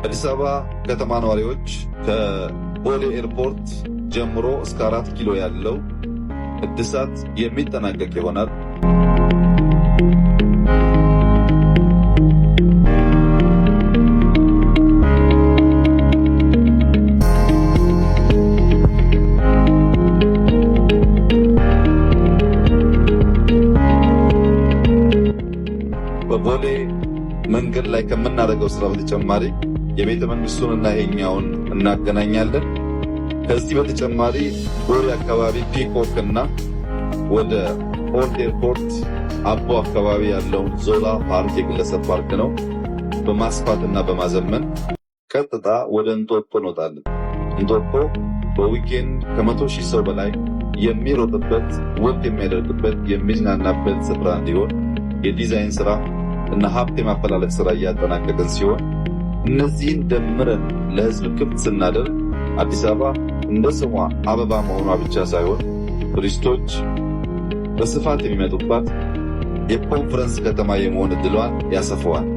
አዲስ አበባ ከተማ ነዋሪዎች ከቦሌ ኤርፖርት ጀምሮ እስከ 4 ኪሎ ያለው እድሳት የሚጠናቀቅ ይሆናል። በቦሌ መንገድ ላይ ከምናደርገው ስራ በተጨማሪ የቤተ መንግስቱንና ይሄኛውን እናገናኛለን። ከዚህ በተጨማሪ ቦሌ አካባቢ ፒኮክ እና ወደ ኦልድ ኤርፖርት አቦ አካባቢ ያለውን ዞላ ፓርክ የግለሰብ ፓርክ ነው በማስፋትና በማዘመን ቀጥታ ወደ እንጦጦ እንወጣለን። እንጦጦ በዊኬንድ ከ100,000 ሰው በላይ የሚሮጥበት፣ ወክ የሚያደርግበት፣ የሚዝናናበት ስፍራ እንዲሆን የዲዛይን ስራ እና ሀብት የማፈላለግ ስራ እያጠናቀቅን ሲሆን እነዚህን ደምረን ለህዝብ ክፍት ስናደርግ አዲስ አበባ እንደ ስሟ አበባ መሆኗ ብቻ ሳይሆን ቱሪስቶች በስፋት የሚመጡባት የኮንፈረንስ ከተማ የመሆን እድሏን ያሰፋዋል።